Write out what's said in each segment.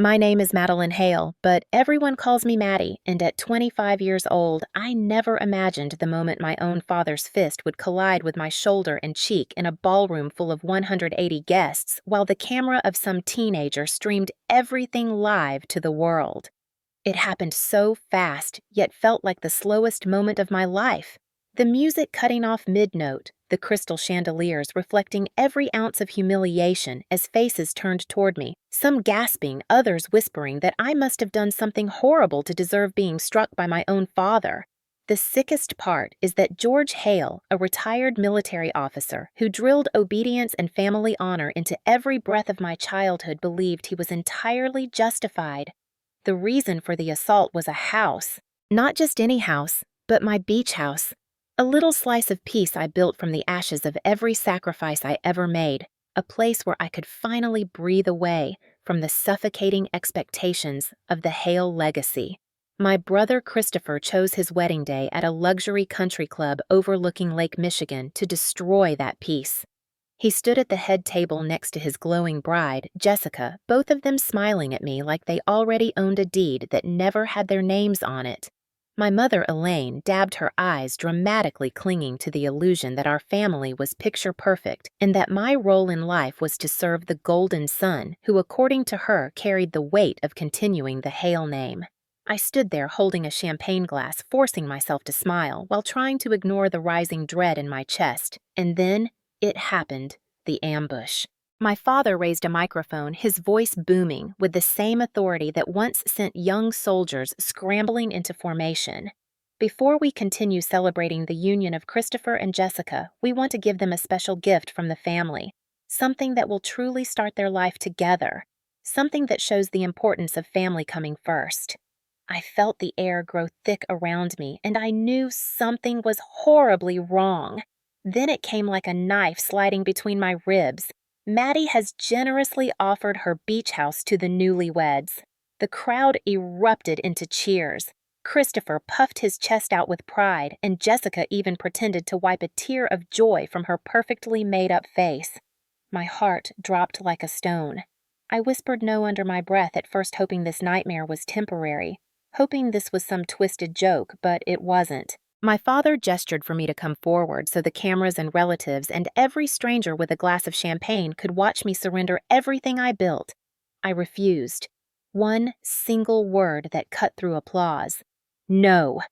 My name is Madeline Hale, but everyone calls me Maddie, and at 25 years old, I never imagined the moment my own father's fist would collide with my shoulder and cheek in a ballroom full of 180 guests while the camera of some teenager streamed everything live to the world. It happened so fast, yet felt like the slowest moment of my life. The music cutting off mid-note, the crystal chandeliers reflecting every ounce of humiliation as faces turned toward me, some gasping, others whispering that I must have done something horrible to deserve being struck by my own father. The sickest part is that George Hale, a retired military officer who drilled obedience and family honor into every breath of my childhood, believed he was entirely justified. The reason for the assault was a house. Not just any house, but my beach house. A little slice of peace I built from the ashes of every sacrifice I ever made, a place where I could finally breathe away from the suffocating expectations of the Hale legacy. My brother Christopher chose his wedding day at a luxury country club overlooking Lake Michigan to destroy that peace. He stood at the head table next to his glowing bride, Jessica, both of them smiling at me like they already owned a deed that never had their names on it. My mother, Elaine, dabbed her eyes, dramatically clinging to the illusion that our family was picture perfect and that my role in life was to serve the golden son who, according to her, carried the weight of continuing the Hale name. I stood there holding a champagne glass, forcing myself to smile while trying to ignore the rising dread in my chest. And then it happened, the ambush. My father raised a microphone, his voice booming with the same authority that once sent young soldiers scrambling into formation. Before we continue celebrating the union of Christopher and Jessica, we want to give them a special gift from the family, something that will truly start their life together, something that shows the importance of family coming first. I felt the air grow thick around me, and I knew something was horribly wrong. Then it came like a knife sliding between my ribs. Maddie has generously offered her beach house to the newlyweds. The crowd erupted into cheers. Christopher puffed his chest out with pride, and Jessica even pretended to wipe a tear of joy from her perfectly made-up face. My heart dropped like a stone. I whispered no under my breath, at first hoping this nightmare was temporary, hoping this was some twisted joke, but it wasn't. My father gestured for me to come forward so the cameras and relatives and every stranger with a glass of champagne could watch me surrender everything I built. I refused. One single word that cut through applause. No.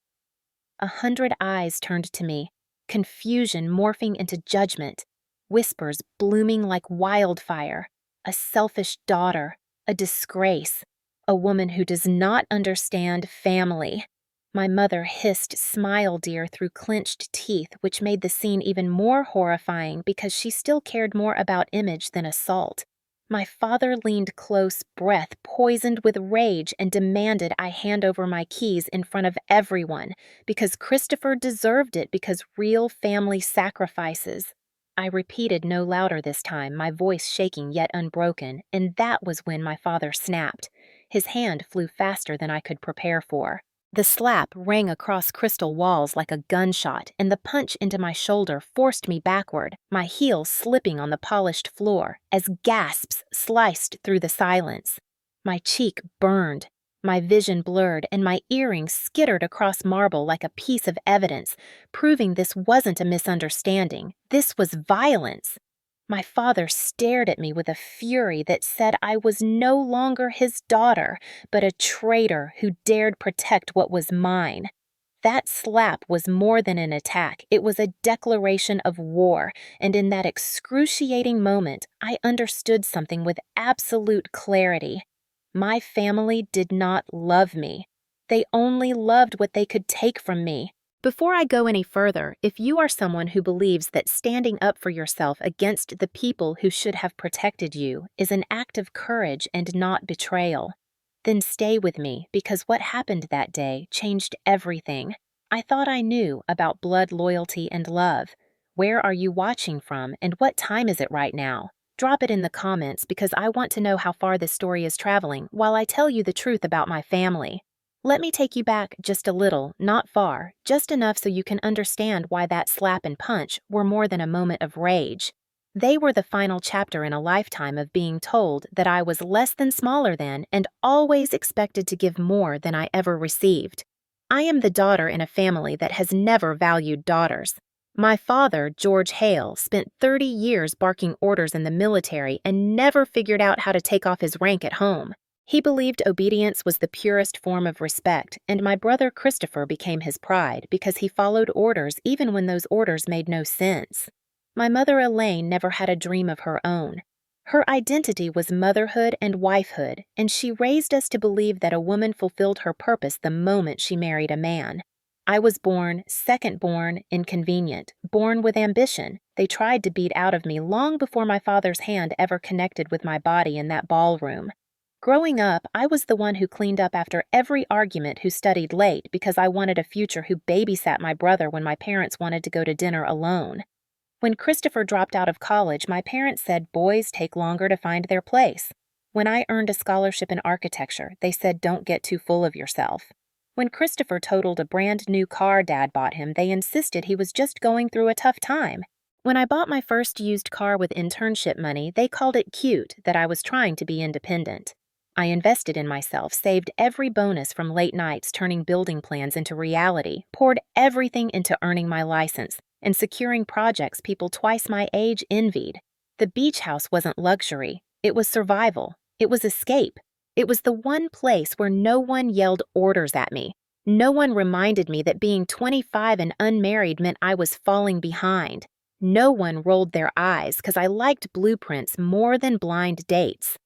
100 eyes turned to me, confusion morphing into judgment, whispers blooming like wildfire. A selfish daughter, a disgrace, a woman who does not understand family. My mother hissed "Smile, dear," through clenched teeth, which made the scene even more horrifying because she still cared more about image than assault. My father leaned close, breath poisoned with rage, and demanded I hand over my keys in front of everyone because Christopher deserved it, because real family sacrifices. I repeated no louder this time, my voice shaking yet unbroken, and that was when my father snapped. His hand flew faster than I could prepare for. The slap rang across crystal walls like a gunshot, and the punch into my shoulder forced me backward, my heel slipping on the polished floor as gasps sliced through the silence. My cheek burned, my vision blurred, and my earring skittered across marble like a piece of evidence, proving this wasn't a misunderstanding. This was violence. My father stared at me with a fury that said I was no longer his daughter, but a traitor who dared protect what was mine. That slap was more than an attack. It was a declaration of war, and in that excruciating moment, I understood something with absolute clarity. My family did not love me. They only loved what they could take from me. Before I go any further, if you are someone who believes that standing up for yourself against the people who should have protected you is an act of courage and not betrayal, then stay with me, because what happened that day changed everything. I thought I knew about blood loyalty and love. Where are you watching from, and what time is it right now? Drop it in the comments because I want to know how far this story is traveling while I tell you the truth about my family. Let me take you back just a little, not far, just enough so you can understand why that slap and punch were more than a moment of rage. They were the final chapter in a lifetime of being told that I was less than smaller than and always expected to give more than I ever received. I am the daughter in a family that has never valued daughters. My father, George Hale, spent 30 years barking orders in the military and never figured out how to take off his rank at home. He believed obedience was the purest form of respect, and my brother Christopher became his pride because he followed orders even when those orders made no sense. My mother Elaine never had a dream of her own. Her identity was motherhood and wifehood, and she raised us to believe that a woman fulfilled her purpose the moment she married a man. I was born, second born, inconvenient, born with ambition. They tried to beat out of me long before my father's hand ever connected with my body in that ballroom. Growing up, I was the one who cleaned up after every argument, who studied late because I wanted a future, who babysat my brother when my parents wanted to go to dinner alone. When Christopher dropped out of college, my parents said boys take longer to find their place. When I earned a scholarship in architecture, they said don't get too full of yourself. When Christopher totaled a brand new car Dad bought him, they insisted he was just going through a tough time. When I bought my first used car with internship money, they called it cute that I was trying to be independent. I invested in myself, saved every bonus from late nights turning building plans into reality, poured everything into earning my license, and securing projects people twice my age envied. The beach house wasn't luxury. It was survival. It was escape. It was the one place where no one yelled orders at me. No one reminded me that being 25 and unmarried meant I was falling behind. No one rolled their eyes because I liked blueprints more than blind dates.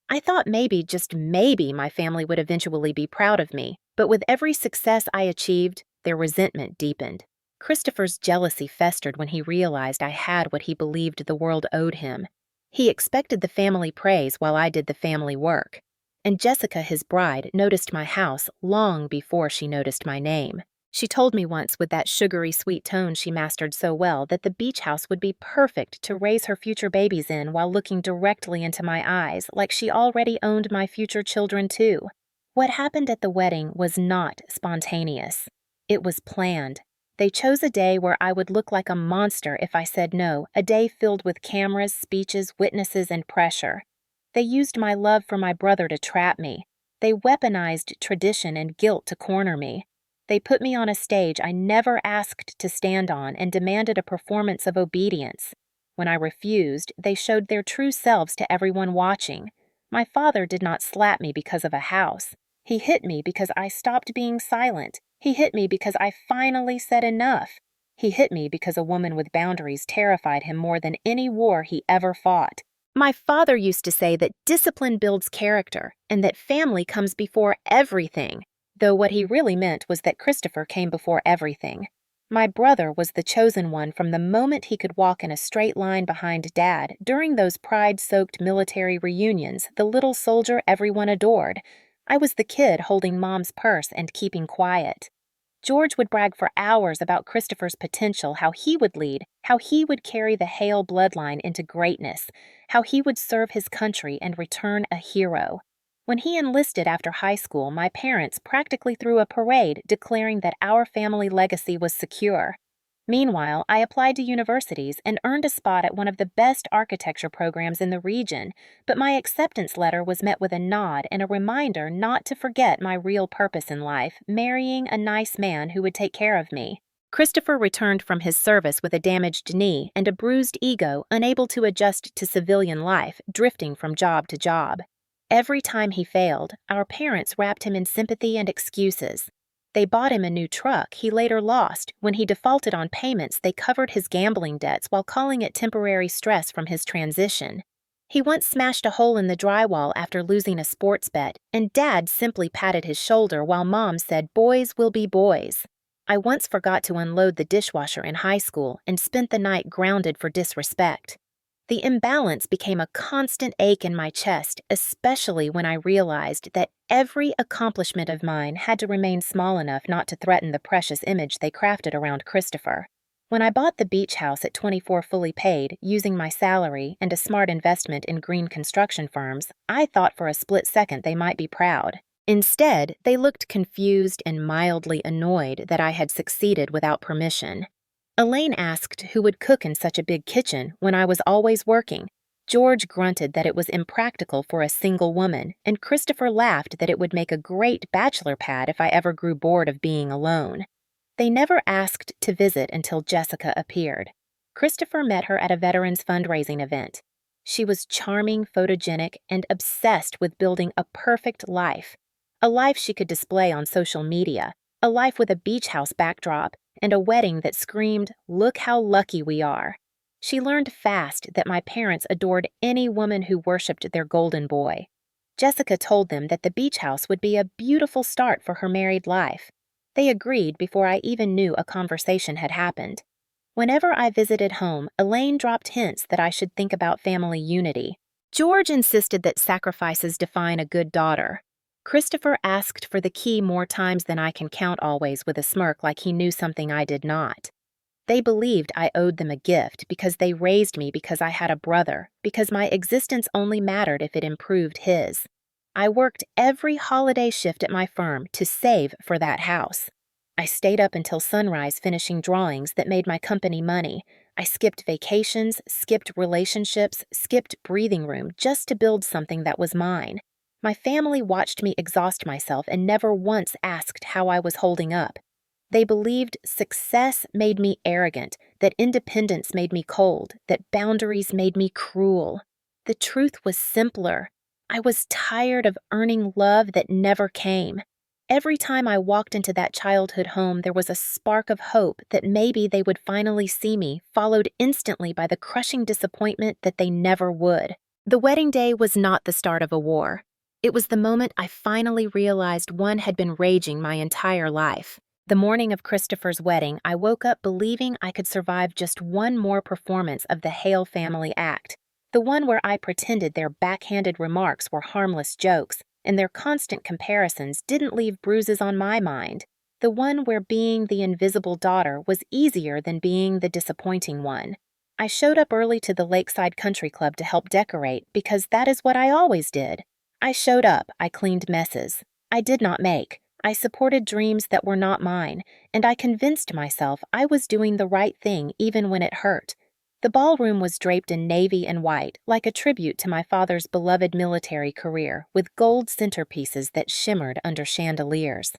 I thought maybe, just maybe, my family would eventually be proud of me, but with every success I achieved, their resentment deepened. Christopher's jealousy festered when he realized I had what he believed the world owed him. He expected the family praise while I did the family work. And Jessica, his bride, noticed my house long before she noticed my name. She told me once, with that sugary sweet tone she mastered so well, that the beach house would be perfect to raise her future babies in while looking directly into my eyes, like she already owned my future children too. What happened at the wedding was not spontaneous. It was planned. They chose a day where I would look like a monster if I said no, a day filled with cameras, speeches, witnesses, and pressure. They used my love for my brother to trap me. They weaponized tradition and guilt to corner me. They put me on a stage I never asked to stand on and demanded a performance of obedience. When I refused, they showed their true selves to everyone watching. My father did not slap me because of a house. He hit me because I stopped being silent. He hit me because I finally said enough. He hit me because a woman with boundaries terrified him more than any war he ever fought. My father used to say that discipline builds character and that family comes before everything, though what he really meant was that Christopher came before everything. My brother was the chosen one from the moment he could walk in a straight line behind Dad during those pride-soaked military reunions, the little soldier everyone adored. I was the kid holding Mom's purse and keeping quiet. George would brag for hours about Christopher's potential, how he would lead, how he would carry the Hale bloodline into greatness, how he would serve his country and return a hero. When he enlisted after high school, my parents practically threw a parade declaring that our family legacy was secure. Meanwhile, I applied to universities and earned a spot at one of the best architecture programs in the region, but my acceptance letter was met with a nod and a reminder not to forget my real purpose in life, marrying a nice man who would take care of me. Christopher returned from his service with a damaged knee and a bruised ego, unable to adjust to civilian life, drifting from job to job. Every time he failed, our parents wrapped him in sympathy and excuses. They bought him a new truck he later lost. When he defaulted on payments, they covered his gambling debts while calling it temporary stress from his transition. He once smashed a hole in the drywall after losing a sports bet, and Dad simply patted his shoulder while Mom said, "Boys will be boys." I once forgot to unload the dishwasher in high school and spent the night grounded for disrespect. The imbalance became a constant ache in my chest, especially when I realized that every accomplishment of mine had to remain small enough not to threaten the precious image they crafted around Christopher. When I bought the beach house at 24 fully paid, using my salary and a smart investment in green construction firms, I thought for a split second they might be proud. Instead, they looked confused and mildly annoyed that I had succeeded without permission. Elaine asked who would cook in such a big kitchen when I was always working. George grunted that it was impractical for a single woman, and Christopher laughed that it would make a great bachelor pad if I ever grew bored of being alone. They never asked to visit until Jessica appeared. Christopher met her at a veterans fundraising event. She was charming, photogenic, and obsessed with building a perfect life. A life she could display on social media, a life with a beach house backdrop, and a wedding that screamed, "Look how lucky we are." She learned fast that my parents adored any woman who worshipped their golden boy. Jessica told them that the beach house would be a beautiful start for her married life. They agreed before I even knew a conversation had happened. Whenever I visited home, Elaine dropped hints that I should think about family unity. George insisted that sacrifices define a good daughter. Christopher asked for the key more times than I can count, always with a smirk like he knew something I did not. They believed I owed them a gift because they raised me because I had a brother, because my existence only mattered if it improved his. I worked every holiday shift at my firm to save for that house. I stayed up until sunrise finishing drawings that made my company money. I skipped vacations, skipped relationships, skipped breathing room just to build something that was mine. My family watched me exhaust myself and never once asked how I was holding up. They believed success made me arrogant, that independence made me cold, that boundaries made me cruel. The truth was simpler. I was tired of earning love that never came. Every time I walked into that childhood home, there was a spark of hope that maybe they would finally see me, followed instantly by the crushing disappointment that they never would. The wedding day was not the start of a war. It was the moment I finally realized one had been raging my entire life. The morning of Christopher's wedding, I woke up believing I could survive just one more performance of the Hale family act, the one where I pretended their backhanded remarks were harmless jokes and their constant comparisons didn't leave bruises on my mind, the one where being the invisible daughter was easier than being the disappointing one. I showed up early to the Lakeside Country Club to help decorate because that is what I always did. I showed up, I cleaned messes. I did not make. I supported dreams that were not mine, and I convinced myself I was doing the right thing even when it hurt. The ballroom was draped in navy and white, like a tribute to my father's beloved military career, with gold centerpieces that shimmered under chandeliers.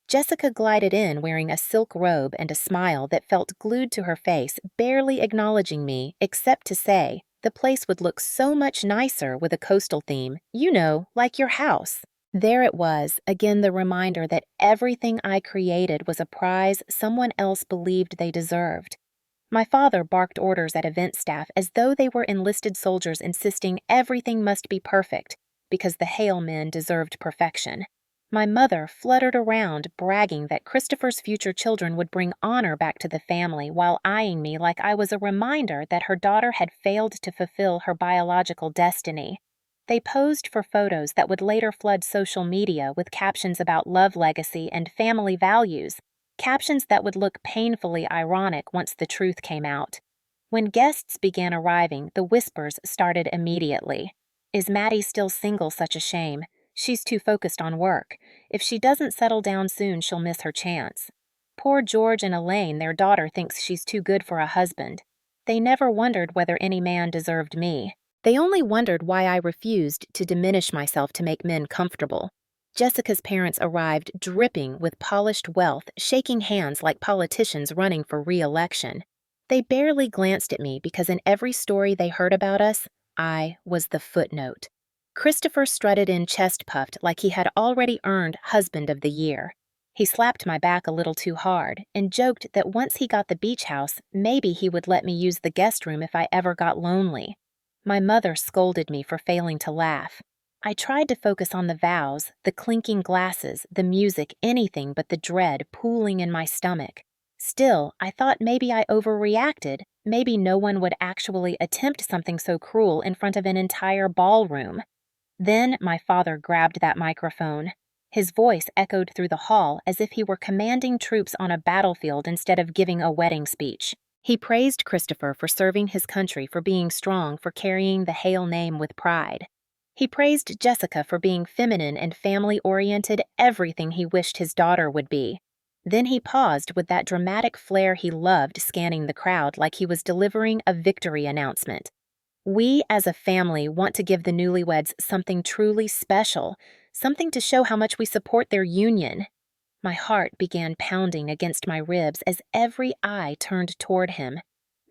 Jessica glided in wearing a silk robe and a smile that felt glued to her face, barely acknowledging me, except to say, "The place would look so much nicer with a coastal theme, you know, like your house." There it was, again the reminder that everything I created was a prize someone else believed they deserved. My father barked orders at event staff as though they were enlisted soldiers insisting everything must be perfect, because the Hale men deserved perfection. My mother fluttered around, bragging that Christopher's future children would bring honor back to the family while eyeing me like I was a reminder that her daughter had failed to fulfill her biological destiny. They posed for photos that would later flood social media with captions about love legacy and family values, captions that would look painfully ironic once the truth came out. When guests began arriving, the whispers started immediately. "Is Maddie still single? Such a shame. She's too focused on work. If she doesn't settle down soon, she'll miss her chance. Poor George and Elaine, their daughter thinks she's too good for a husband." They never wondered whether any man deserved me. They only wondered why I refused to diminish myself to make men comfortable. Jessica's parents arrived dripping with polished wealth, shaking hands like politicians running for re-election. They barely glanced at me because in every story they heard about us, I was the footnote. Christopher strutted in chest-puffed like he had already earned Husband of the Year. He slapped my back a little too hard and joked that once he got the beach house, maybe he would let me use the guest room if I ever got lonely. My mother scolded me for failing to laugh. I tried to focus on the vows, the clinking glasses, the music, anything but the dread pooling in my stomach. Still, I thought maybe I overreacted. Maybe no one would actually attempt something so cruel in front of an entire ballroom. Then my father grabbed that microphone. His voice echoed through the hall as if he were commanding troops on a battlefield instead of giving a wedding speech. He praised Christopher for serving his country, for being strong, for carrying the Hale name with pride. He praised Jessica for being feminine and family-oriented, everything he wished his daughter would be. Then he paused with that dramatic flair he loved, scanning the crowd like he was delivering a victory announcement. We as a family want to give the newlyweds something truly special, something to show how much we support their union. My heart began pounding against my ribs as every eye turned toward him.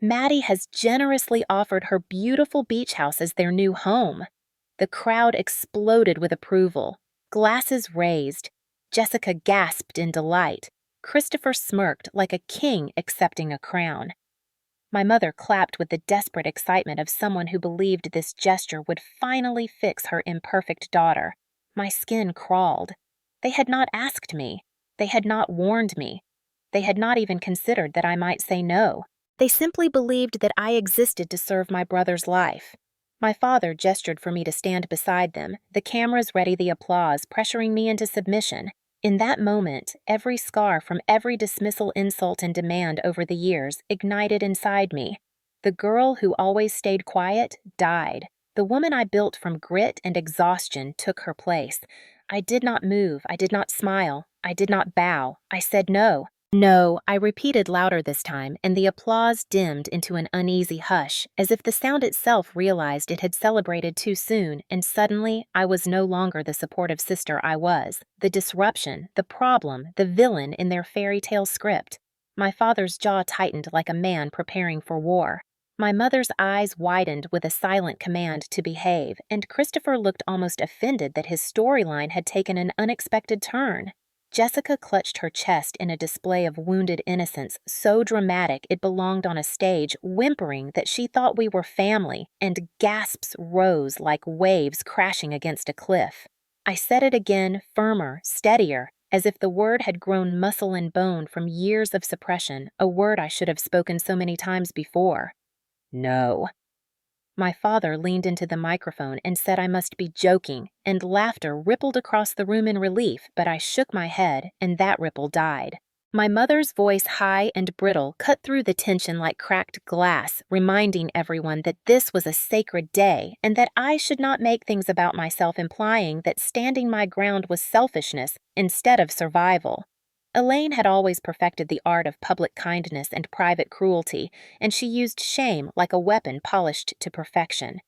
Maddie has generously offered her beautiful beach house as their new home. The crowd exploded with approval. Glasses raised. Jessica gasped in delight. Christopher smirked like a king accepting a crown. My mother clapped with the desperate excitement of someone who believed this gesture would finally fix her imperfect daughter. My skin crawled. They had not asked me. They had not warned me. They had not even considered that I might say no. They simply believed that I existed to serve my brother's life. My father gestured for me to stand beside them, the cameras ready, the applause pressuring me into submission. In that moment, every scar from every dismissal, insult, and demand over the years ignited inside me. The girl who always stayed quiet died. The woman I built from grit and exhaustion took her place. I did not move. I did not smile. I did not bow. I said no. No, I repeated louder this time, and the applause dimmed into an uneasy hush, as if the sound itself realized it had celebrated too soon, and suddenly I was no longer the supportive sister I was, the disruption, the problem, the villain in their fairy tale script. My father's jaw tightened like a man preparing for war. My mother's eyes widened with a silent command to behave, and Christopher looked almost offended that his storyline had taken an unexpected turn. Jessica clutched her chest in a display of wounded innocence so dramatic it belonged on a stage, whimpering that she thought we were family, and gasps rose like waves crashing against a cliff. I said it again, firmer, steadier, as if the word had grown muscle and bone from years of suppression, a word I should have spoken so many times before. No. My father leaned into the microphone and said I must be joking, and laughter rippled across the room in relief, but I shook my head, and that ripple died. My mother's voice, high and brittle, cut through the tension like cracked glass, reminding everyone that this was a sacred day, and that I should not make things about myself, implying that standing my ground was selfishness instead of survival. Elaine had always perfected the art of public kindness and private cruelty, and she used shame like a weapon polished to perfection.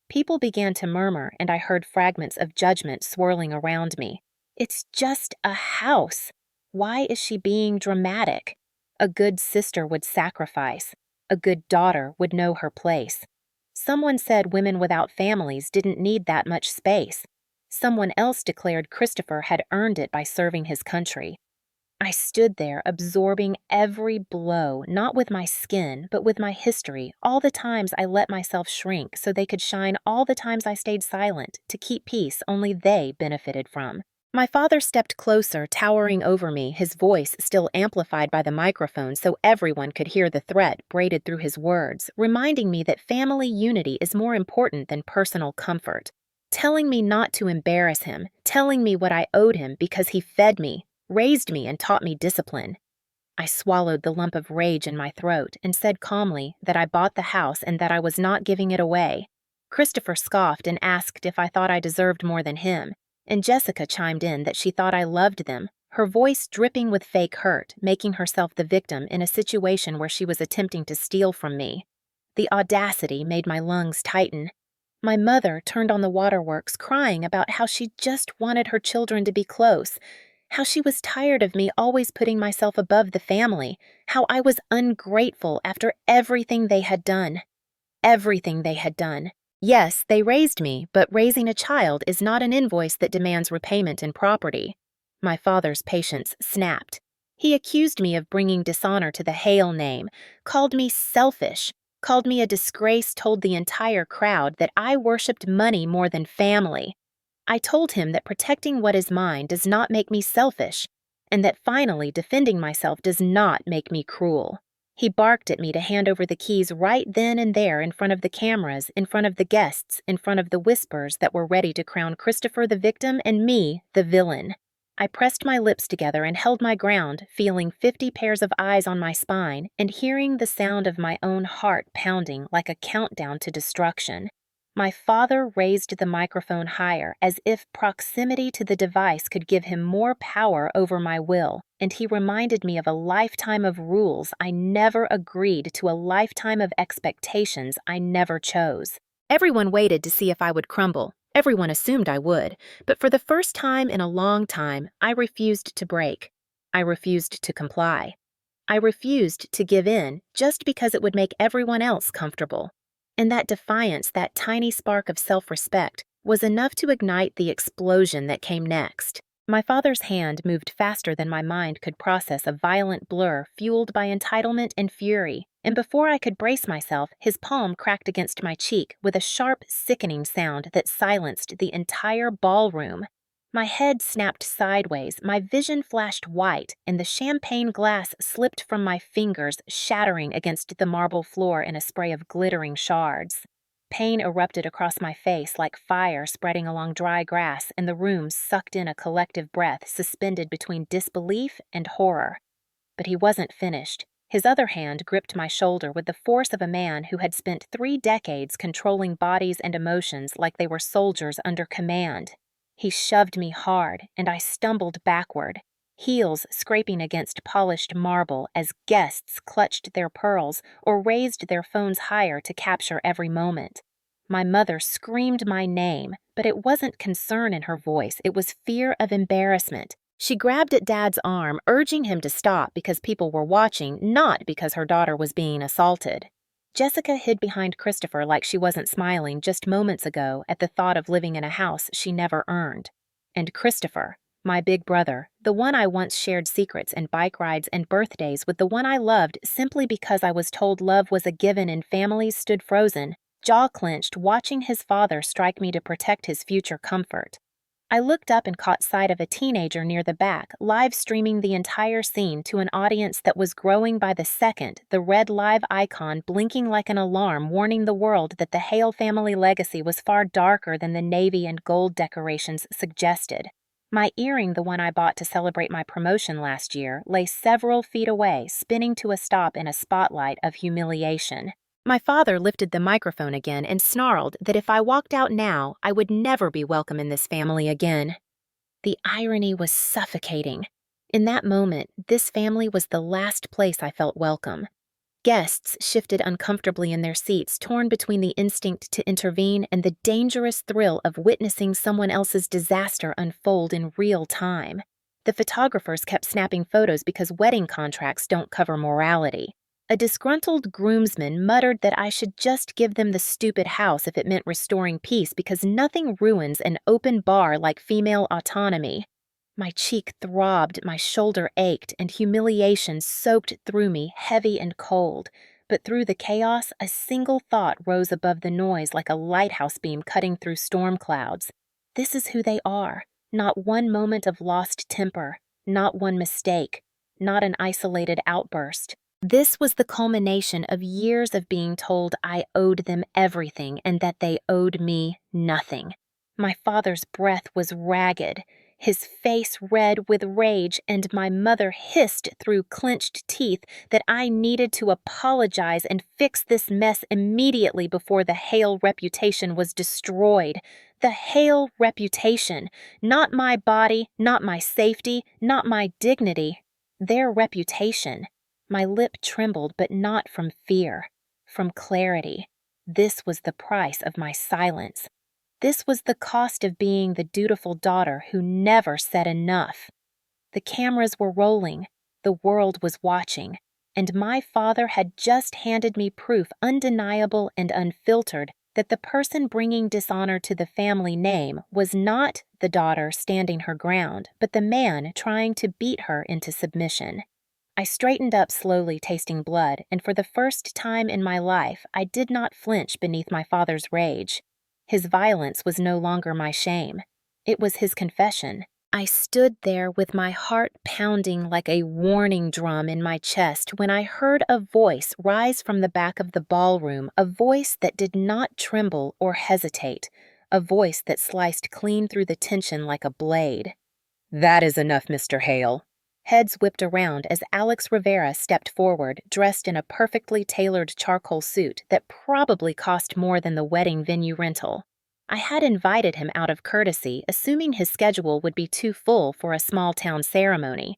People began to murmur, and I heard fragments of judgment swirling around me. It's just a house. Why is she being dramatic? A good sister would sacrifice. A good daughter would know her place. Someone said women without families didn't need that much space. Someone else declared Christopher had earned it by serving his country. I stood there, absorbing every blow, not with my skin, but with my history, all the times I let myself shrink so they could shine, all the times I stayed silent, to keep peace only they benefited from. My father stepped closer, towering over me, his voice still amplified by the microphone so everyone could hear the threat braided through his words, reminding me that family unity is more important than personal comfort. Telling me not to embarrass him, telling me what I owed him because he fed me, raised me, and taught me discipline. I swallowed the lump of rage in my throat and said calmly that I bought the house and that I was not giving it away. Christopher scoffed and asked if I thought I deserved more than him, and Jessica chimed in that she thought I loved them, her voice dripping with fake hurt, making herself the victim in a situation where she was attempting to steal from me. The audacity made my lungs tighten. My mother turned on the waterworks, crying about how she just wanted her children to be close, how she was tired of me always putting myself above the family, how I was ungrateful after everything they had done. Everything they had done. Yes, they raised me, but raising a child is not an invoice that demands repayment in property. My father's patience snapped. He accused me of bringing dishonor to the Hale name, called me selfish, called me a disgrace, told the entire crowd that I worshipped money more than family. I told him that protecting what is mine does not make me selfish, and that finally defending myself does not make me cruel. He barked at me to hand over the keys right then and there, in front of the cameras, in front of the guests, in front of the whispers that were ready to crown Christopher the victim and me the villain. I pressed my lips together and held my ground, feeling 50 pairs of eyes on my spine and hearing the sound of my own heart pounding like a countdown to destruction. My father raised the microphone higher, as if proximity to the device could give him more power over my will, and he reminded me of a lifetime of rules I never agreed to, a lifetime of expectations I never chose. Everyone waited to see if I would crumble. Everyone assumed I would, but for the first time in a long time, I refused to break. I refused to comply. I refused to give in just because it would make everyone else comfortable. And that defiance, that tiny spark of self-respect, was enough to ignite the explosion that came next. My father's hand moved faster than my mind could process, a violent blur fueled by entitlement and fury, and before I could brace myself, his palm cracked against my cheek with a sharp, sickening sound that silenced the entire ballroom. My head snapped sideways, my vision flashed white, and the champagne glass slipped from my fingers, shattering against the marble floor in a spray of glittering shards. Pain erupted across my face like fire spreading along dry grass, and the room sucked in a collective breath suspended between disbelief and horror. But he wasn't finished. His other hand gripped my shoulder with the force of a man who had spent 3 decades controlling bodies and emotions like they were soldiers under command. He shoved me hard, and I stumbled backward, heels scraping against polished marble as guests clutched their pearls or raised their phones higher to capture every moment. My mother screamed my name, but it wasn't concern in her voice, it was fear of embarrassment. She grabbed at Dad's arm, urging him to stop because people were watching, not because her daughter was being assaulted. Jessica hid behind Christopher like she wasn't smiling just moments ago at the thought of living in a house she never earned. And Christopher, my big brother, the one I once shared secrets and bike rides and birthdays with, the one I loved simply because I was told love was a given and families stood frozen, jaw clenched, watching his father strike me to protect his future comfort. I looked up and caught sight of a teenager near the back, live streaming the entire scene to an audience that was growing by the second, the red live icon blinking like an alarm warning the world that the Hale family legacy was far darker than the navy and gold decorations suggested. My earring, the one I bought to celebrate my promotion last year, lay several feet away, spinning to a stop in a spotlight of humiliation. My father lifted the microphone again and snarled that if I walked out now, I would never be welcome in this family again. The irony was suffocating. In that moment, this family was the last place I felt welcome. Guests shifted uncomfortably in their seats, torn between the instinct to intervene and the dangerous thrill of witnessing someone else's disaster unfold in real time. The photographers kept snapping photos because wedding contracts don't cover morality. A disgruntled groomsman muttered that I should just give them the stupid house if it meant restoring peace because nothing ruins an open bar like female autonomy. My cheek throbbed, my shoulder ached, and humiliation soaked through me, heavy and cold. But through the chaos, a single thought rose above the noise like a lighthouse beam cutting through storm clouds. This is who they are. Not one moment of lost temper, not one mistake, not an isolated outburst. This was the culmination of years of being told I owed them everything and that they owed me nothing. My father's breath was ragged, his face red with rage, and my mother hissed through clenched teeth that I needed to apologize and fix this mess immediately before the Hale reputation was destroyed. The Hale reputation, not my body, not my safety, not my dignity, their reputation. My lip trembled, but not from fear, from clarity. This was the price of my silence. This was the cost of being the dutiful daughter who never said enough. The cameras were rolling, the world was watching, and my father had just handed me proof undeniable and unfiltered that the person bringing dishonor to the family name was not the daughter standing her ground, but the man trying to beat her into submission. I straightened up slowly, tasting blood, and for the first time in my life, I did not flinch beneath my father's rage. His violence was no longer my shame. It was his confession. I stood there with my heart pounding like a warning drum in my chest when I heard a voice rise from the back of the ballroom, a voice that did not tremble or hesitate, a voice that sliced clean through the tension like a blade. "That is enough, Mr. Hale. Heads whipped around as Alex Rivera stepped forward, dressed in a perfectly tailored charcoal suit that probably cost more than the wedding venue rental. I had invited him out of courtesy, assuming his schedule would be too full for a small-town ceremony.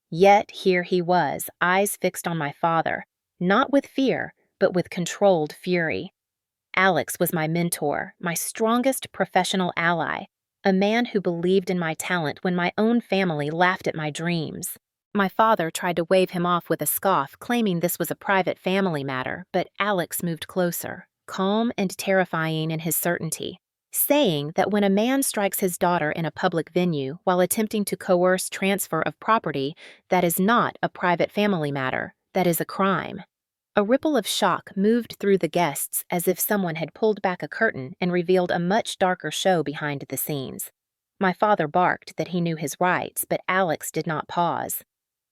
Yet here he was, eyes fixed on my father, not with fear, but with controlled fury. Alex was my mentor, my strongest professional ally, a man who believed in my talent when my own family laughed at my dreams. My father tried to wave him off with a scoff, claiming this was a private family matter, but Alex moved closer, calm and terrifying in his certainty, saying that when a man strikes his daughter in a public venue while attempting to coerce transfer of property, that is not a private family matter, that is a crime. A ripple of shock moved through the guests as if someone had pulled back a curtain and revealed a much darker show behind the scenes. My father barked that he knew his rights, but Alex did not pause.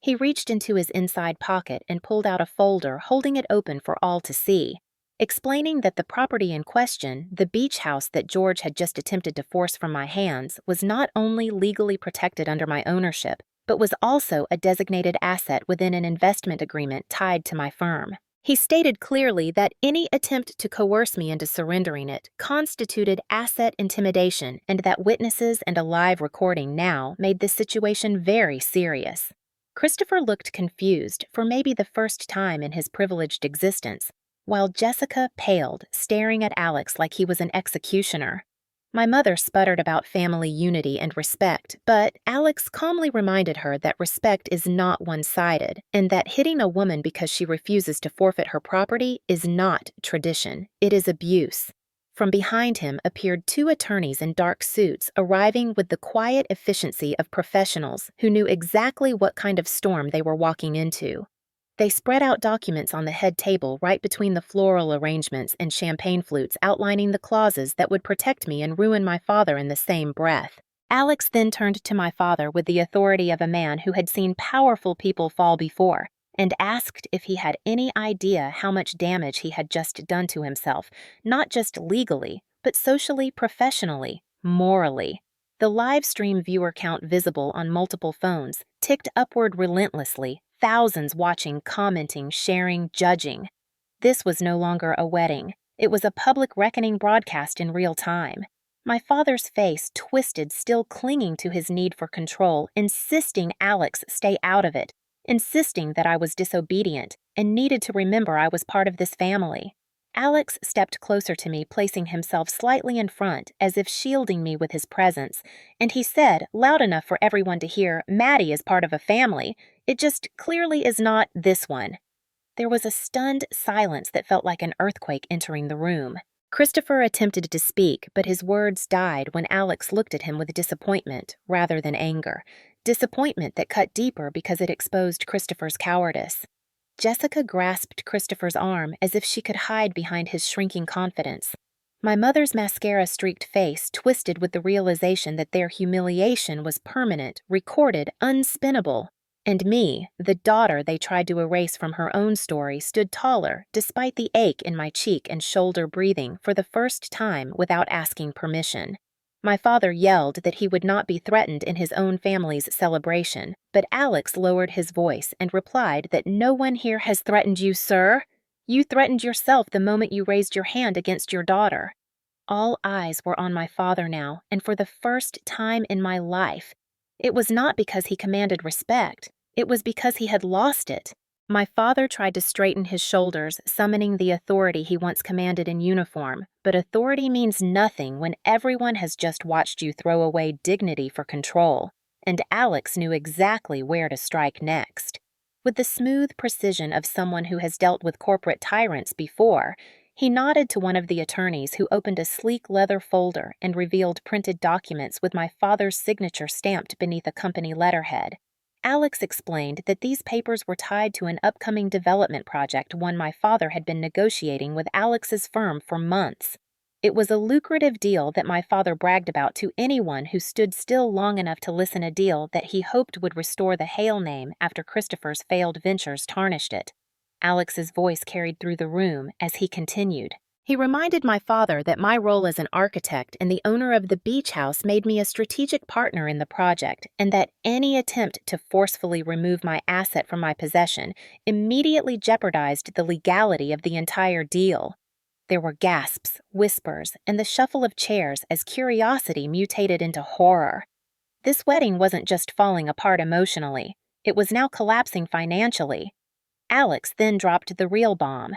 He reached into his inside pocket and pulled out a folder, holding it open for all to see, explaining that the property in question, the beach house that George had just attempted to force from my hands, was not only legally protected under my ownership, but was also a designated asset within an investment agreement tied to my firm. He stated clearly that any attempt to coerce me into surrendering it constituted asset intimidation and that witnesses and a live recording now made this situation very serious. Christopher looked confused for maybe the first time in his privileged existence, while Jessica paled, staring at Alex like he was an executioner. My mother sputtered about family unity and respect, but Alex calmly reminded her that respect is not one-sided, and that hitting a woman because she refuses to forfeit her property is not tradition, it is abuse. From behind him appeared two attorneys in dark suits, arriving with the quiet efficiency of professionals who knew exactly what kind of storm they were walking into. They spread out documents on the head table right between the floral arrangements and champagne flutes outlining the clauses that would protect me and ruin my father in the same breath. Alex then turned to my father with the authority of a man who had seen powerful people fall before, and asked if he had any idea how much damage he had just done to himself, not just legally, but socially, professionally, morally. The live stream viewer count visible on multiple phones ticked upward relentlessly, thousands watching, commenting, sharing, judging. This was no longer a wedding. It was a public reckoning broadcast in real time. My father's face twisted, still clinging to his need for control, insisting Alex stay out of it, insisting that I was disobedient and needed to remember I was part of this family. Alex stepped closer to me, placing himself slightly in front, as if shielding me with his presence, and he said, loud enough for everyone to hear, "Maddie is part of a family. It just clearly is not this one." There was a stunned silence that felt like an earthquake entering the room. Christopher attempted to speak, but his words died when Alex looked at him with disappointment rather than anger. Disappointment that cut deeper because it exposed Christopher's cowardice. Jessica grasped Christopher's arm as if she could hide behind his shrinking confidence. My mother's mascara-streaked face twisted with the realization that their humiliation was permanent, recorded, unspinnable. And me, the daughter they tried to erase from her own story, stood taller, despite the ache in my cheek and shoulder breathing, for the first time without asking permission. My father yelled that he would not be threatened in his own family's celebration, but Alex lowered his voice and replied that no one here has threatened you, sir. You threatened yourself the moment you raised your hand against your daughter. All eyes were on my father now, and for the first time in my life. It was not because he commanded respect. It was because he had lost it. My father tried to straighten his shoulders, summoning the authority he once commanded in uniform, but authority means nothing when everyone has just watched you throw away dignity for control, and Alex knew exactly where to strike next. With the smooth precision of someone who has dealt with corporate tyrants before, he nodded to one of the attorneys who opened a sleek leather folder and revealed printed documents with my father's signature stamped beneath a company letterhead. Alex explained that these papers were tied to an upcoming development project one my father had been negotiating with Alex's firm for months. It was a lucrative deal that my father bragged about to anyone who stood still long enough to listen, a deal that he hoped would restore the Hale name after Christopher's failed ventures tarnished it. Alex's voice carried through the room as he continued. He reminded my father that my role as an architect and the owner of the beach house made me a strategic partner in the project, and that any attempt to forcefully remove my asset from my possession immediately jeopardized the legality of the entire deal. There were gasps, whispers, and the shuffle of chairs as curiosity mutated into horror. This wedding wasn't just falling apart emotionally, it was now collapsing financially. Alex then dropped the real bomb.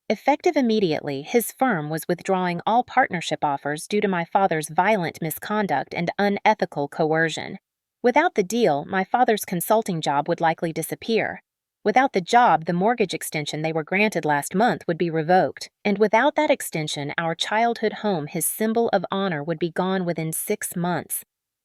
Effective immediately, his firm was withdrawing all partnership offers due to my father's violent misconduct and unethical coercion. Without the deal, my father's consulting job would likely disappear. Without the job, the mortgage extension they were granted last month would be revoked. And without that extension, our childhood home, his symbol of honor, would be gone within 6 months.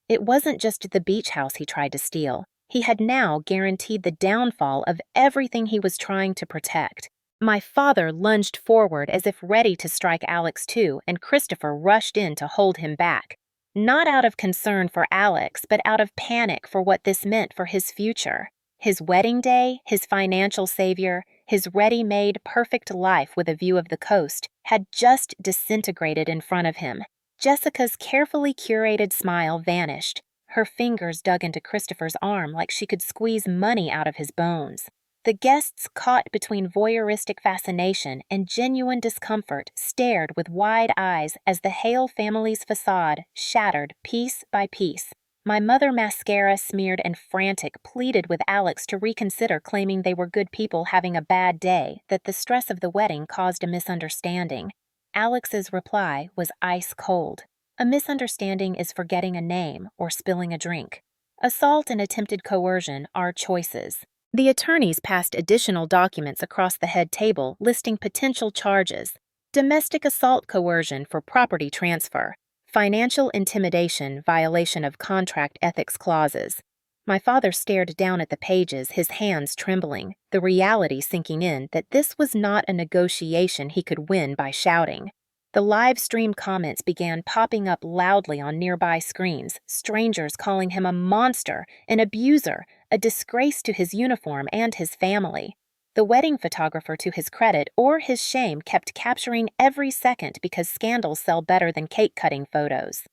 It wasn't just the beach house he tried to steal. He had now guaranteed the downfall of everything he was trying to protect. My father lunged forward as if ready to strike Alex too, and Christopher rushed in to hold him back. Not out of concern for Alex, but out of panic for what this meant for his future. His wedding day, his financial savior, his ready-made, perfect life with a view of the coast, had just disintegrated in front of him. Jessica's carefully curated smile vanished. Her fingers dug into Christopher's arm like she could squeeze money out of his bones. The guests, caught between voyeuristic fascination and genuine discomfort, stared with wide eyes as the Hale family's facade shattered piece by piece. My mother, mascara smeared and frantic, pleaded with Alex to reconsider, claiming they were good people having a bad day, that the stress of the wedding caused a misunderstanding. Alex's reply was ice cold. A misunderstanding is forgetting a name or spilling a drink. Assault and attempted coercion are choices. The attorneys passed additional documents across the head table listing potential charges: domestic assault coercion for property transfer, financial intimidation, violation of contract ethics clauses. My father stared down at the pages, his hands trembling, the reality sinking in that this was not a negotiation he could win by shouting. The live stream comments began popping up loudly on nearby screens, strangers calling him a monster, an abuser, a disgrace to his uniform and his family. The wedding photographer, to his credit or his shame, kept capturing every second because scandals sell better than cake-cutting photos.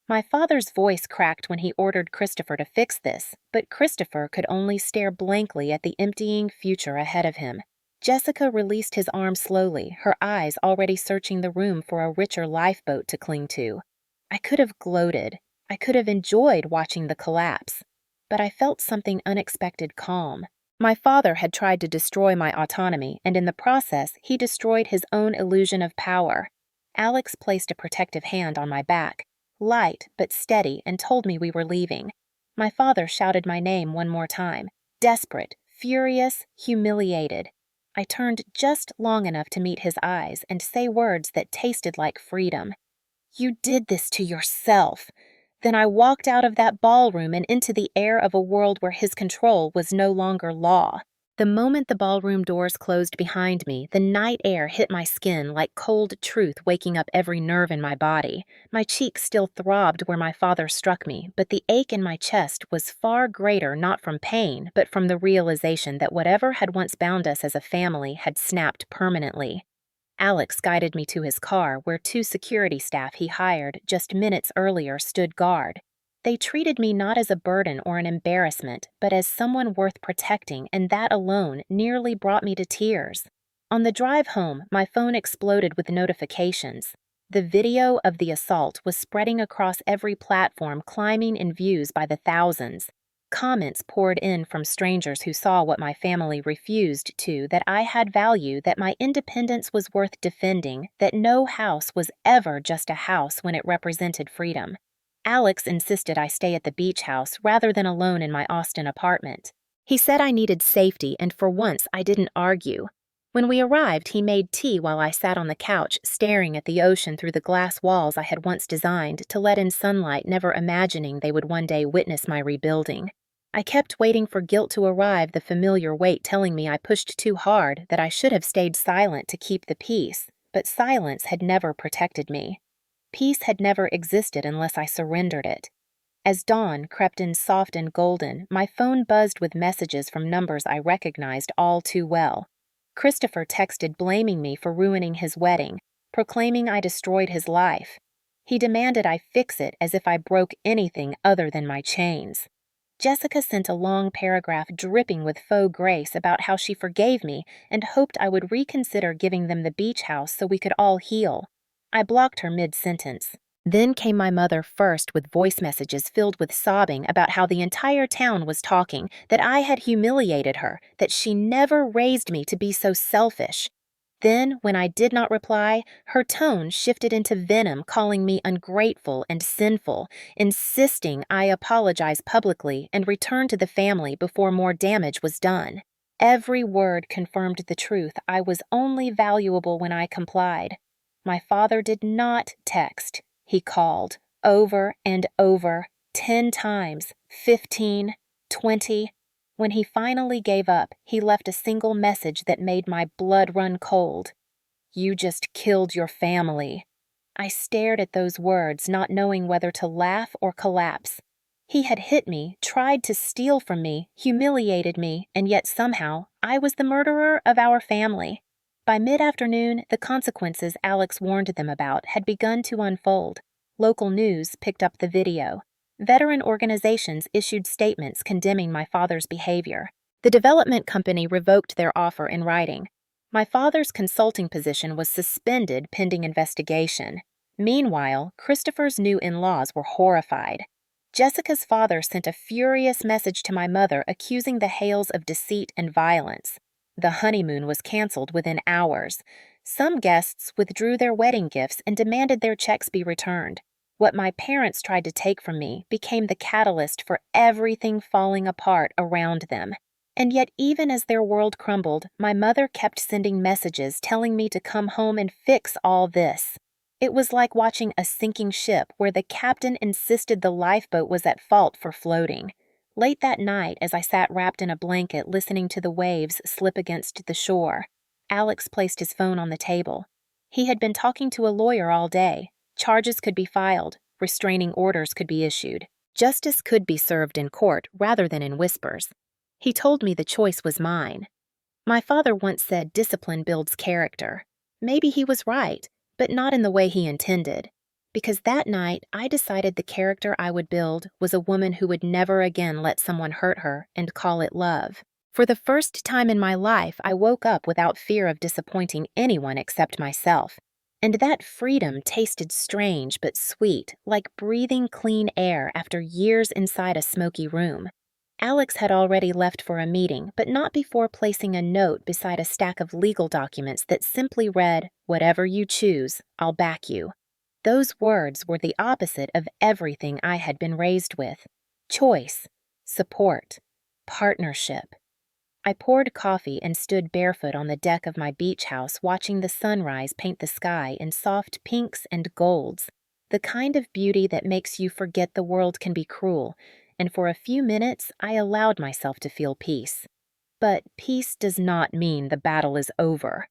My father's voice cracked when he ordered Christopher to fix this, but Christopher could only stare blankly at the emptying future ahead of him. Jessica released his arm slowly, her eyes already searching the room for a richer lifeboat to cling to. I could have gloated. I could have enjoyed watching the collapse. But I felt something unexpected calm. My father had tried to destroy my autonomy, and in the process, he destroyed his own illusion of power. Alex placed a protective hand on my back, light but steady, and told me we were leaving. My father shouted my name one more time, desperate, furious, humiliated. I turned just long enough to meet his eyes and say words that tasted like freedom. "You did this to yourself." Then I walked out of that ballroom and into the air of a world where his control was no longer law. The moment the ballroom doors closed behind me, the night air hit my skin like cold truth, waking up every nerve in my body. My cheeks still throbbed where my father struck me, but the ache in my chest was far greater, not from pain, but from the realization that whatever had once bound us as a family had snapped permanently. Alex guided me to his car, where 2 security staff he hired just minutes earlier stood guard. They treated me not as a burden or an embarrassment, but as someone worth protecting, and that alone nearly brought me to tears. On the drive home, my phone exploded with notifications. The video of the assault was spreading across every platform, climbing in views by the thousands. Comments poured in from strangers who saw what my family refused to, that I had value, that my independence was worth defending, that no house was ever just a house when it represented freedom. Alex insisted I stay at the beach house rather than alone in my Austin apartment. He said I needed safety, and for once I didn't argue. When we arrived, he made tea while I sat on the couch, staring at the ocean through the glass walls I had once designed to let in sunlight, never imagining they would one day witness my rebuilding. I kept waiting for guilt to arrive, the familiar weight telling me I pushed too hard, that I should have stayed silent to keep the peace, but silence had never protected me. Peace had never existed unless I surrendered it. As dawn crept in soft and golden, my phone buzzed with messages from numbers I recognized all too well. Christopher texted blaming me for ruining his wedding. proclaiming I destroyed his life. He demanded I fix it as if I broke anything other than my chains. Jessica sent a long paragraph dripping with faux grace about how she forgave me and hoped I would reconsider giving them the beach house so we could all heal. I blocked her mid-sentence. Then came my mother first with voice messages filled with sobbing about how the entire town was talking, that I had humiliated her, that she never raised me to be so selfish. Then, when I did not reply, her tone shifted into venom, calling me ungrateful and sinful, insisting I apologize publicly and return to the family before more damage was done. Every word confirmed the truth. I was only valuable when I complied. My father did not text. He called, over and over, 10 times, 15, 20. When he finally gave up, he left a single message that made my blood run cold. "You just killed your family." I stared at those words, not knowing whether to laugh or collapse. He had hit me, tried to steal from me, humiliated me, and yet somehow I was the murderer of our family. By mid-afternoon, the consequences Alex warned them about had begun to unfold. Local news picked up the video. Veteran organizations issued statements condemning my father's behavior. The development company revoked their offer in writing. My father's consulting position was suspended pending investigation. Meanwhile, Christopher's new in-laws were horrified. Jessica's father sent a furious message to my mother accusing the Hales of deceit and violence. The honeymoon was canceled within hours. Some guests withdrew their wedding gifts and demanded their checks be returned. What my parents tried to take from me became the catalyst for everything falling apart around them. And yet, even as their world crumbled, my mother kept sending messages telling me to come home and fix all this. It was like watching a sinking ship where the captain insisted the lifeboat was at fault for floating. Late that night, as I sat wrapped in a blanket listening to the waves slip against the shore, Alex placed his phone on the table. He had been talking to a lawyer all day. Charges could be filed, restraining orders could be issued. Justice could be served in court rather than in whispers. He told me the choice was mine. My father once said discipline builds character. Maybe he was right, but not in the way he intended. Because that night, I decided the character I would build was a woman who would never again let someone hurt her and call it love. For the first time in my life, I woke up without fear of disappointing anyone except myself. And that freedom tasted strange but sweet, like breathing clean air after years inside a smoky room. Alex had already left for a meeting, but not before placing a note beside a stack of legal documents that simply read, "Whatever you choose, I'll back you." Those words were the opposite of everything I had been raised with. Choice, support, partnership. I poured coffee and stood barefoot on the deck of my beach house watching the sunrise paint the sky in soft pinks and golds, the kind of beauty that makes you forget the world can be cruel, and for a few minutes I allowed myself to feel peace. But peace does not mean the battle is over.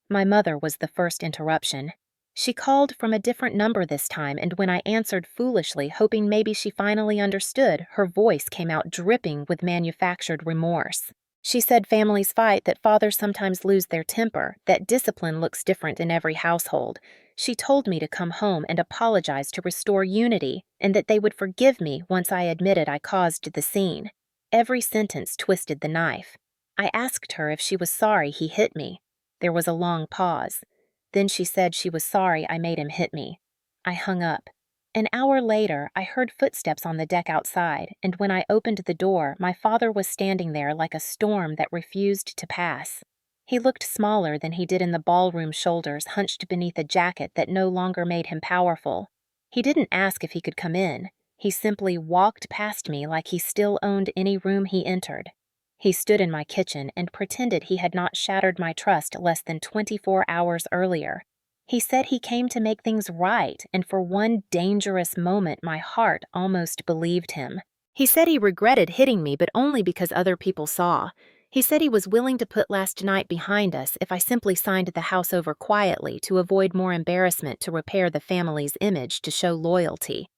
My mother was the first interruption. She called from a different number this time, and when I answered foolishly, hoping maybe she finally understood, her voice came out dripping with manufactured remorse. She said families fight, that fathers sometimes lose their temper, that discipline looks different in every household. She told me to come home and apologize to restore unity, and that they would forgive me once I admitted I caused the scene. Every sentence twisted the knife. I asked her if she was sorry he hit me. There was a long pause. Then she said she was sorry I made him hit me. I hung up. An hour later, I heard footsteps on the deck outside, and when I opened the door, my father was standing there like a storm that refused to pass. He looked smaller than he did in the ballroom shoulders hunched beneath a jacket that no longer made him powerful. He didn't ask if he could come in. He simply walked past me like he still owned any room he entered. He stood in my kitchen and pretended he had not shattered my trust less than 24 hours earlier. He said he came to make things right, and for one dangerous moment my heart almost believed him. He said he regretted hitting me, but only because other people saw. He said he was willing to put last night behind us if I simply signed the house over quietly to avoid more embarrassment, to repair the family's image, to show loyalty.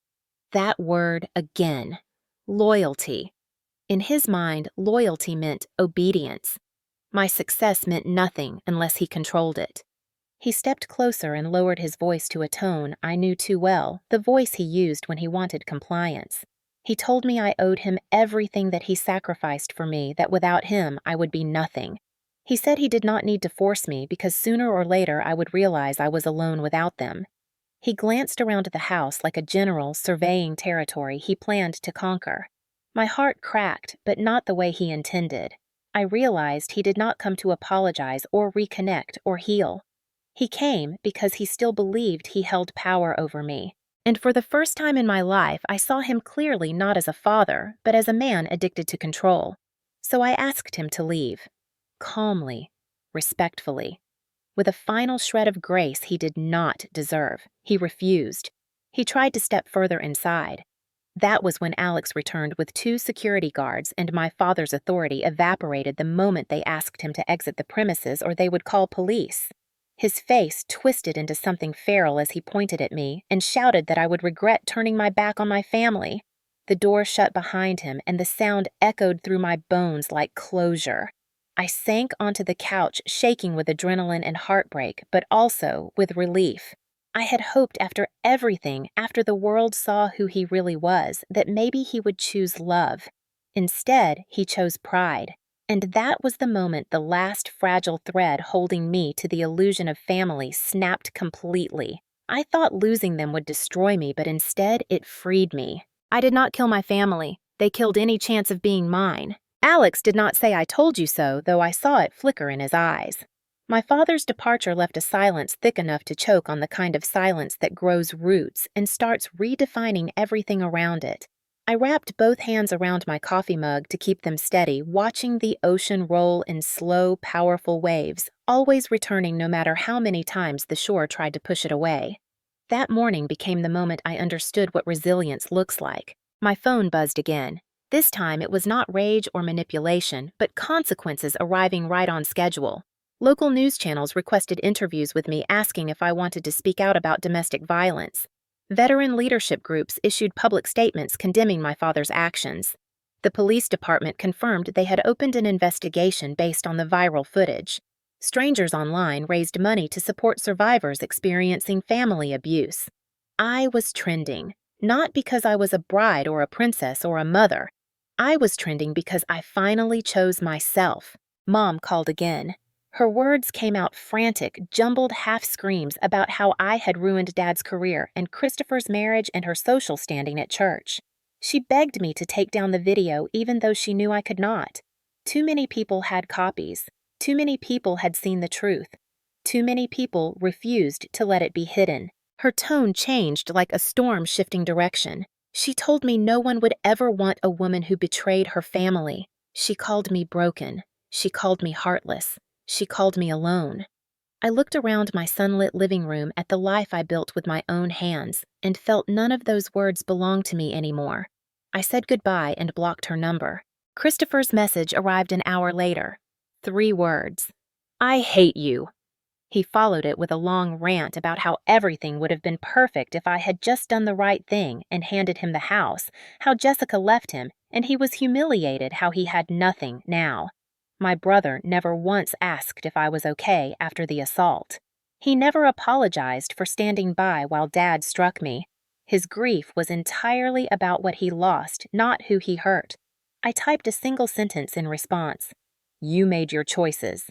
That word again. Loyalty. In his mind, loyalty meant obedience. My success meant nothing unless he controlled it. He stepped closer and lowered his voice to a tone I knew too well, the voice he used when he wanted compliance. He told me I owed him everything that he sacrificed for me, that without him I would be nothing. He said he did not need to force me because sooner or later I would realize I was alone without them. He glanced around the house like a general surveying territory he planned to conquer. My heart cracked, but not the way he intended. I realized he did not come to apologize or reconnect or heal. He came because he still believed he held power over me. And for the first time in my life, I saw him clearly not as a father, but as a man addicted to control. So I asked him to leave. Calmly, respectfully. With a final shred of grace he did not deserve. He refused. He tried to step further inside. That was when Alex returned with 2 security guards, and my father's authority evaporated the moment they asked him to exit the premises or they would call police. His face twisted into something feral as he pointed at me and shouted that I would regret turning my back on my family. The door shut behind him, and the sound echoed through my bones like closure. I sank onto the couch, shaking with adrenaline and heartbreak, but also with relief. I had hoped after everything, after the world saw who he really was, that maybe he would choose love. Instead, he chose pride. And that was the moment the last fragile thread holding me to the illusion of family snapped completely. I thought losing them would destroy me, but instead it freed me. I did not kill my family. They killed any chance of being mine. Alex did not say I told you so, though I saw it flicker in his eyes. My father's departure left a silence thick enough to choke on the kind of silence that grows roots and starts redefining everything around it. I wrapped both hands around my coffee mug to keep them steady, watching the ocean roll in slow, powerful waves, always returning no matter how many times the shore tried to push it away. That morning became the moment I understood what resilience looks like. My phone buzzed again. This time it was not rage or manipulation, but consequences arriving right on schedule. Local news channels requested interviews with me asking if I wanted to speak out about domestic violence. Veteran leadership groups issued public statements condemning my father's actions. The police department confirmed they had opened an investigation based on the viral footage. Strangers online raised money to support survivors experiencing family abuse. I was trending, not because I was a bride or a princess or a mother. I was trending because I finally chose myself. Mom called again. Her words came out frantic, jumbled half-screams about how I had ruined Dad's career and Christopher's marriage and her social standing at church. She begged me to take down the video even though she knew I could not. Too many people had copies. Too many people had seen the truth. Too many people refused to let it be hidden. Her tone changed like a storm shifting direction. She told me no one would ever want a woman who betrayed her family. She called me broken. She called me heartless. She called me alone. I looked around my sunlit living room at the life I built with my own hands and felt none of those words belonged to me anymore. I said goodbye and blocked her number. Christopher's message arrived an hour later. 3 words. I hate you. He followed it with a long rant about how everything would have been perfect if I had just done the right thing and handed him the house, how Jessica left him, and he was humiliated how he had nothing now. My brother never once asked if I was okay after the assault. He never apologized for standing by while Dad struck me. His grief was entirely about what he lost, not who he hurt. I typed a single sentence in response. You made your choices.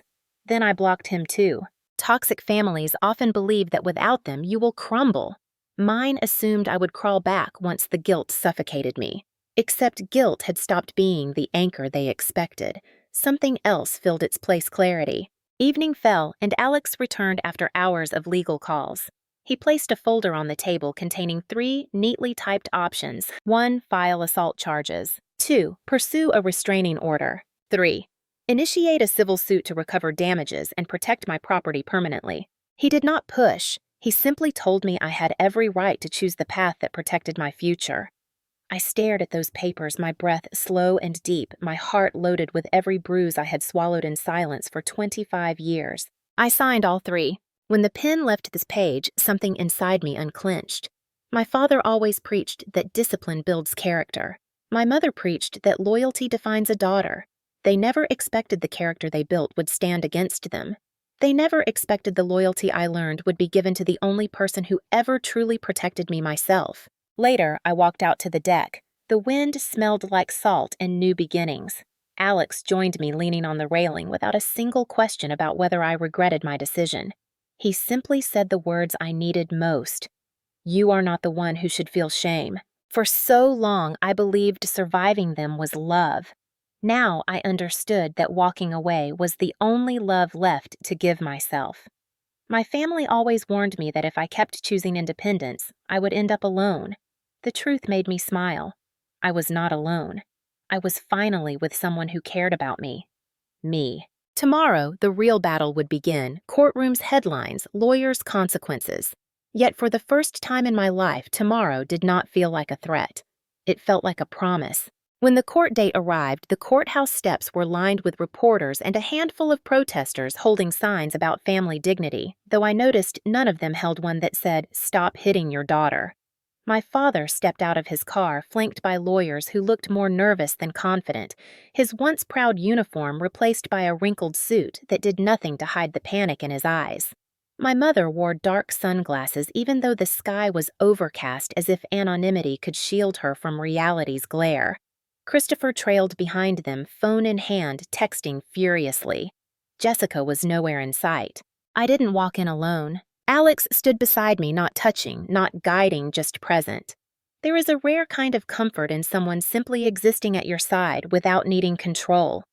Then I blocked him too. Toxic families often believe that without them you will crumble. Mine assumed I would crawl back once the guilt suffocated me. Except guilt had stopped being the anchor they expected. Something else filled its place clarity. Evening fell, and Alex returned after hours of legal calls. He placed a folder on the table containing 3 neatly typed options. 1. File assault charges. 2. Pursue a restraining order. 3. Initiate a civil suit to recover damages and protect my property permanently. He did not push. He simply told me I had every right to choose the path that protected my future. I stared at those papers, my breath slow and deep, my heart loaded with every bruise I had swallowed in silence for 25 years. I signed all 3. When the pen left this page, something inside me unclenched. My father always preached that discipline builds character. My mother preached that loyalty defines a daughter. They never expected the character they built would stand against them. They never expected the loyalty I learned would be given to the only person who ever truly protected me myself. Later, I walked out to the deck. The wind smelled like salt and new beginnings. Alex joined me leaning on the railing without a single question about whether I regretted my decision. He simply said the words I needed most. You are not the one who should feel shame. For so long, I believed surviving them was love. Now I understood that walking away was the only love left to give myself. My family always warned me that if I kept choosing independence, I would end up alone. The truth made me smile. I was not alone. I was finally with someone who cared about me. Me. Tomorrow, the real battle would begin. Courtrooms, headlines, lawyers, consequences. Yet for the first time in my life, tomorrow did not feel like a threat. It felt like a promise. When the court date arrived, the courthouse steps were lined with reporters and a handful of protesters holding signs about family dignity, though I noticed none of them held one that said, "Stop hitting your daughter." My father stepped out of his car, flanked by lawyers who looked more nervous than confident, his once proud uniform replaced by a wrinkled suit that did nothing to hide the panic in his eyes. My mother wore dark sunglasses even though the sky was overcast, as if anonymity could shield her from reality's glare. Christopher trailed behind them, phone in hand, texting furiously. Jessica was nowhere in sight. I didn't walk in alone. Alex stood beside me, not touching, not guiding, just present. There is a rare kind of comfort in someone simply existing at your side without needing control.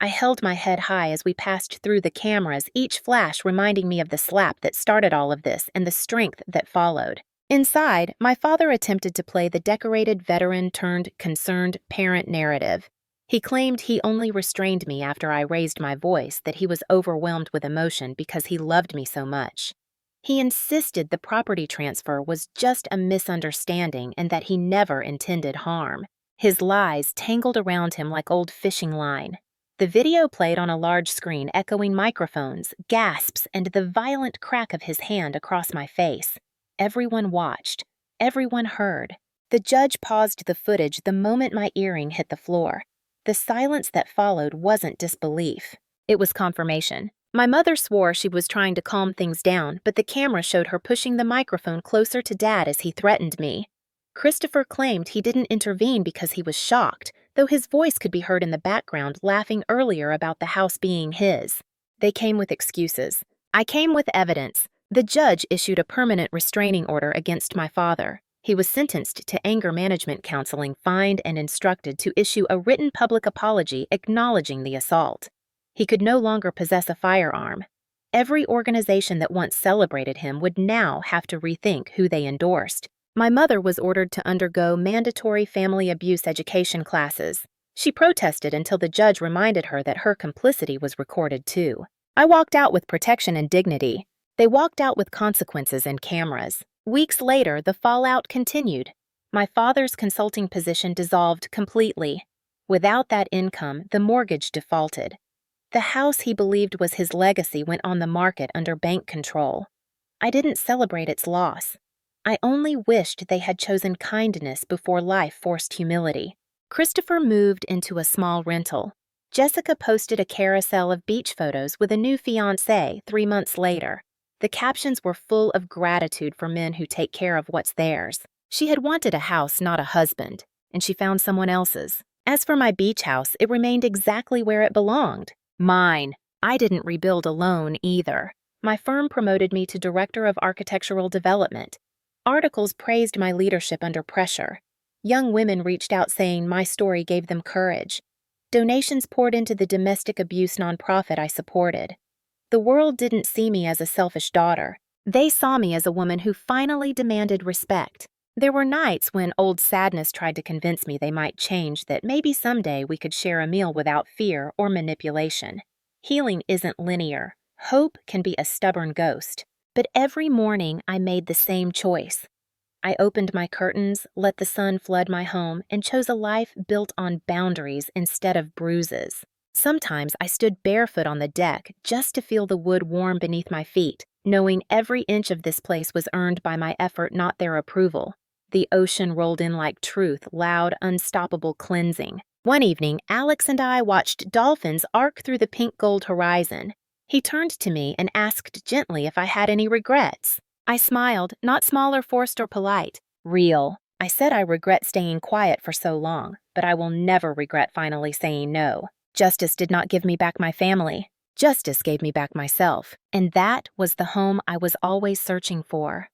I held my head high as we passed through the cameras, each flash reminding me of the slap that started all of this and the strength that followed. Inside, my father attempted to play the decorated veteran-turned-concerned parent narrative. He claimed he only restrained me after I raised my voice, that he was overwhelmed with emotion because he loved me so much. He insisted the property transfer was just a misunderstanding and that he never intended harm. His lies tangled around him like old fishing line. The video played on a large screen, echoing microphones, gasps, and the violent crack of his hand across my face. Everyone watched. Everyone heard. The judge paused the footage the moment my earring hit the floor. The silence that followed wasn't disbelief. It was confirmation. My mother swore she was trying to calm things down, but the camera showed her pushing the microphone closer to Dad as he threatened me. Christopher claimed he didn't intervene because he was shocked, though his voice could be heard in the background laughing earlier about the house being his. They came with excuses. I came with evidence. The judge issued a permanent restraining order against my father. He was sentenced to anger management counseling, fined, and instructed to issue a written public apology acknowledging the assault. He could no longer possess a firearm. Every organization that once celebrated him would now have to rethink who they endorsed. My mother was ordered to undergo mandatory family abuse education classes. She protested until the judge reminded her that her complicity was recorded too. I walked out with protection and dignity. They walked out with consequences and cameras. Weeks later, the fallout continued. My father's consulting position dissolved completely. Without that income, the mortgage defaulted. The house he believed was his legacy went on the market under bank control. I didn't celebrate its loss. I only wished they had chosen kindness before life forced humility. Christopher moved into a small rental. Jessica posted a carousel of beach photos with a new fiancé 3 months later. The captions were full of gratitude for men who take care of what's theirs. She had wanted a house, not a husband, and she found someone else's. As for my beach house, it remained exactly where it belonged. Mine. I didn't rebuild alone either. My firm promoted me to Director of Architectural Development. Articles praised my leadership under pressure. Young women reached out saying my story gave them courage. Donations poured into the domestic abuse nonprofit I supported. The world didn't see me as a selfish daughter. They saw me as a woman who finally demanded respect. There were nights when old sadness tried to convince me they might change, that maybe someday we could share a meal without fear or manipulation. Healing isn't linear. Hope can be a stubborn ghost. But every morning I made the same choice. I opened my curtains, let the sun flood my home, and chose a life built on boundaries instead of bruises. Sometimes I stood barefoot on the deck just to feel the wood warm beneath my feet, knowing every inch of this place was earned by my effort, not their approval. The ocean rolled in like truth, loud, unstoppable cleansing. One evening, Alex and I watched dolphins arc through the pink-gold horizon. He turned to me and asked gently if I had any regrets. I smiled, not small or forced or polite. Real. I said I regret staying quiet for so long, but I will never regret finally saying no. Justice did not give me back my family. Justice gave me back myself, and that was the home I was always searching for.